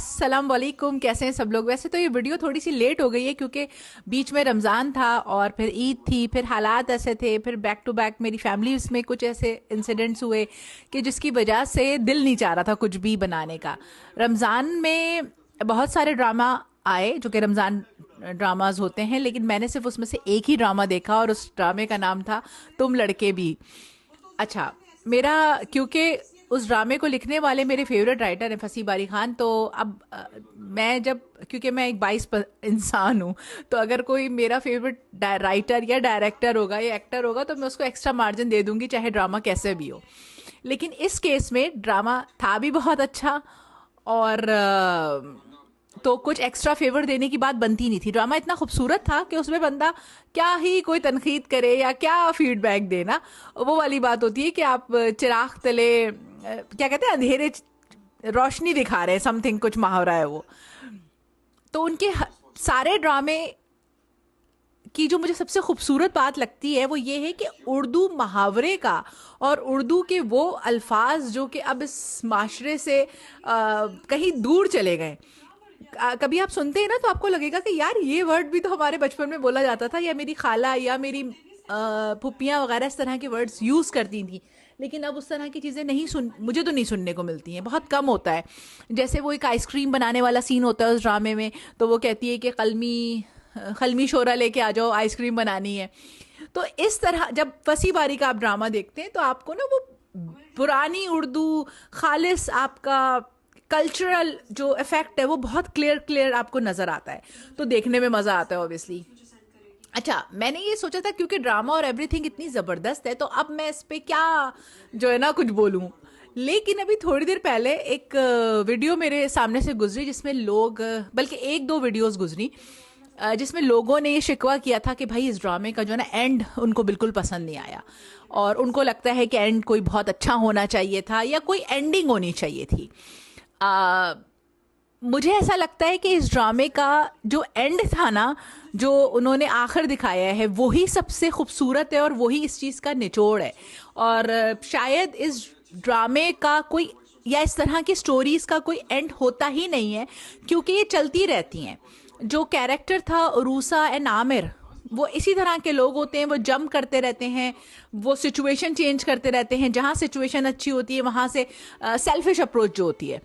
अस्सलाम वालेकुम। कैसे हैं सब लोग। वैसे तो ये वीडियो थोड़ी सी लेट हो गई है क्योंकि बीच में रमज़ान था और फिर ईद थी, फिर हालात ऐसे थे, फिर बैक टू बैक मेरी फैमिली में कुछ ऐसे इंसिडेंट्स हुए कि जिसकी वजह से दिल नहीं चाह रहा था कुछ भी बनाने का। रमज़ान में बहुत सारे ड्रामा आए जो कि रमज़ान ड्रामाज होते हैं, लेकिन मैंने सिर्फ उसमें से एक ही ड्रामा देखा और उस ड्रामे का नाम था तुम लड़के भी। अच्छा, मेरा क्योंकि उस ड्रामे को लिखने वाले मेरे फेवरेट राइटर हैं फसी बारी खान, तो अब मैं जब क्योंकि मैं एक इंसान हूँ, तो अगर कोई मेरा फेवरेट राइटर या डायरेक्टर होगा या एक्टर होगा तो मैं उसको एक्स्ट्रा मार्जिन दे दूंगी चाहे ड्रामा कैसे भी हो। लेकिन इस केस में ड्रामा था भी बहुत अच्छा और तो कुछ एक्स्ट्रा फेवर देने की बात बनती नहीं थी। ड्रामा इतना खूबसूरत था कि उसमें बंदा क्या ही कोई तनकीद करे या क्या फीडबैक देना, वो वाली बात होती है कि आप चिराग तले क्या कहते हैं, अंधेरे रोशनी दिखा रहे हैं, समथिंग कुछ मुहावरा है वो। तो उनके सारे ड्रामे की जो मुझे सबसे खूबसूरत बात लगती है वो ये है कि उर्दू मुहावरे का और उर्दू के वो अल्फाज जो कि अब इस माशरे से कहीं दूर चले गए। कभी आप सुनते हैं ना तो आपको लगेगा कि यार ये वर्ड भी तो हमारे बचपन में बोला जाता था, या मेरी खाला या मेरी फुप्पियाँ वगैरह इस तरह के वर्ड्स यूज़ करती थी। लेकिन अब उस तरह की चीज़ें मुझे तो नहीं सुनने को मिलती हैं, बहुत कम होता है। जैसे वो एक आइसक्रीम बनाने वाला सीन होता है उस ड्रामे में, तो वो कहती है कि कलमी शोरा लेके आ जाओ, आइसक्रीम बनानी है। तो इस तरह जब फसी बारी का आप ड्रामा देखते हैं तो आपको ना वो पुरानी उर्दू खालिस आपका कल्चरल जो इफेक्ट है वो बहुत क्लियर आपको नज़र आता है, तो देखने में मज़ा आता है ऑब्वियसली। अच्छा, मैंने ये सोचा था क्योंकि ड्रामा और एवरीथिंग इतनी ज़बरदस्त है तो अब मैं इस पे क्या जो है ना कुछ बोलूँ। लेकिन अभी थोड़ी देर पहले एक वीडियो मेरे सामने से गुजरी जिसमें लोग, बल्कि एक दो वीडियोस गुजरी जिसमें लोगों ने ये शिकवा किया था कि भाई इस ड्रामे का जो है ना एंड उनको बिल्कुल पसंद नहीं आया और उनको लगता है कि एंड कोई बहुत अच्छा होना चाहिए था या कोई एंडिंग होनी चाहिए थी। मुझे ऐसा लगता है कि इस ड्रामे का जो एंड था ना, जो उन्होंने आखिर दिखाया है, वही सबसे खूबसूरत है और वही इस चीज़ का निचोड़ है। और शायद इस ड्रामे का कोई या इस तरह की स्टोरीज का कोई एंड होता ही नहीं है क्योंकि ये चलती रहती हैं। जो कैरेक्टर था उरूसा एंड आमिर, वो इसी तरह के लोग होते हैं, वो जंप करते रहते हैं, वो सिचुएशन चेंज करते रहते हैं, जहाँ सिचुएशन अच्छी होती है वहाँ से सेल्फिश अप्रोच जो होती है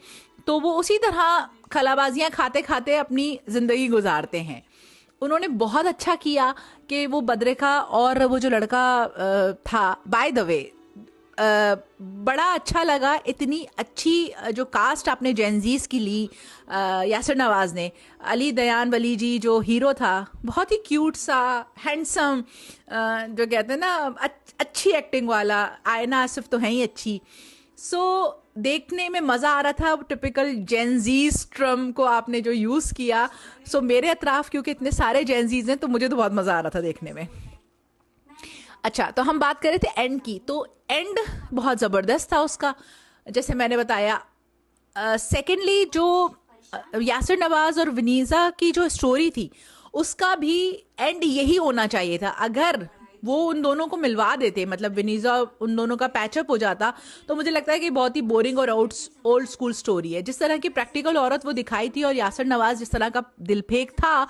तो वो उसी तरह खलाबाजियाँ खाते खाते अपनी ज़िंदगी गुजारते हैं। उन्होंने बहुत अच्छा किया कि वो बद्रिका और वो जो लड़का था, बाय द वे बड़ा अच्छा लगा। इतनी अच्छी जो कास्ट आपने जेनजीज की ली, यासिर नवाज ने, अली दयान वली जी जो हीरो था, बहुत ही क्यूट सा हैंडसम, जो कहते हैं ना अच्छी एक्टिंग वाला। आयना आसिफ तो है ही अच्छी। सो देखने में मज़ा आ रहा था। टिपिकल जेनजीज ट्रम को आपने जो यूज़ किया, सो मेरे अतराफ क्योंकि इतने सारे जेनजीज हैं तो मुझे तो बहुत मज़ा आ रहा था देखने में। अच्छा, तो हम बात कर रहे थे एंड की, तो एंड बहुत ज़बरदस्त था उसका, जैसे मैंने बताया। सेकेंडली जो यासिर नवाज और वनीज़ा की जो स्टोरी थी उसका भी एंड यही होना चाहिए था। अगर वो उन दोनों को मिलवा देते, मतलब वनीज़ा उन दोनों का पैचअप हो जाता, तो मुझे लगता है कि बहुत ही बोरिंग और ओल्ड स्कूल स्टोरी है। जिस तरह की प्रैक्टिकल औरत वो दिखाई थी और यासिर नवाज जिस तरह का दिलफेक था,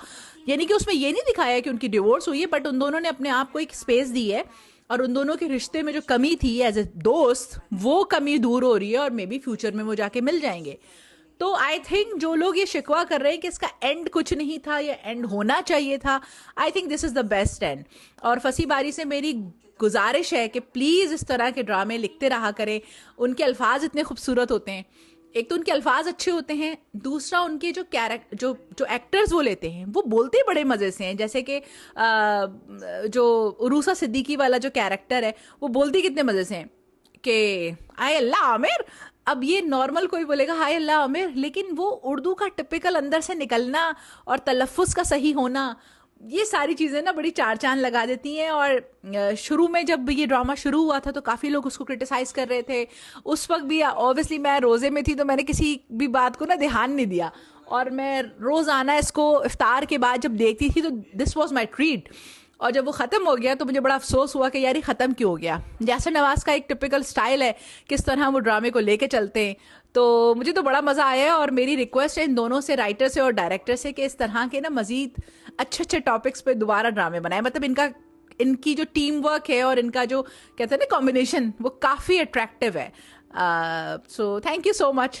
यानी कि उसमें ये नहीं दिखाया कि उनकी डिवोर्स हुई है, बट उन दोनों ने अपने आप को एक स्पेस दी है और उन दोनों के रिश्ते में जो कमी थी एज ए दोस्त, वो कमी दूर हो रही है और मे बी फ्यूचर में वो जाके मिल जाएंगे। तो आई थिंक जो लोग ये शिकवा कर रहे हैं कि इसका एंड कुछ नहीं था या एंड होना चाहिए था, I think this is the best and. और फसी बारी से मेरी गुजारिश है कि प्लीज़ इस तरह के ड्रामे लिखते रहा करें। उनके अल्फाज इतने खूबसूरत होते हैं, एक तो उनके अल्फाज अच्छे होते हैं, दूसरा उनके जो कैरेक्टर जो एक्टर्स वो लेते हैं वो बोलते बड़े मज़े से हैं। जैसे कि जो उरूसा सिद्दीकी वाला जो कैरेक्टर है वो बोलती कितने मज़े से हैं कि आय अल्लाह आमिर। अब ये नॉर्मल कोई बोलेगा हाय अल्लाह आमिर, लेकिन वो उर्दू का टिपिकल अंदर से निकलना और तलफ़ुज़ का सही होना, ये सारी चीज़ें ना बड़ी चार चांद लगा देती हैं। और शुरू में जब ये ड्रामा शुरू हुआ था तो काफ़ी लोग उसको क्रिटिसाइज़ कर रहे थे। उस वक्त भी ऑब्वियसली मैं रोज़े में थी तो मैंने किसी भी बात को ना ध्यान नहीं दिया, और मैं रोज़ाना इसको इफ्तार के बाद जब देखती थी तो दिस वॉज माई ट्रीट। और जब वो ख़त्म हो गया तो मुझे बड़ा अफसोस हुआ कि यार ये ख़त्म क्यों हो गया। यासिर नवाज़ का एक टिपिकल स्टाइल है किस तरह वो ड्रामे को लेके चलते हैं, तो मुझे तो बड़ा मज़ा आया है, और मेरी रिक्वेस्ट है इन दोनों से, राइटर से और डायरेक्टर से, कि इस तरह के ना मजीद अच्छे अच्छे टॉपिक्स पे दोबारा ड्रामे बनाए। मतलब इनका, इनकी जो टीम वर्क है और इनका जो कहते हैं ना कॉम्बिनेशन, वो काफ़ी अट्रैक्टिव है। So thank you so much.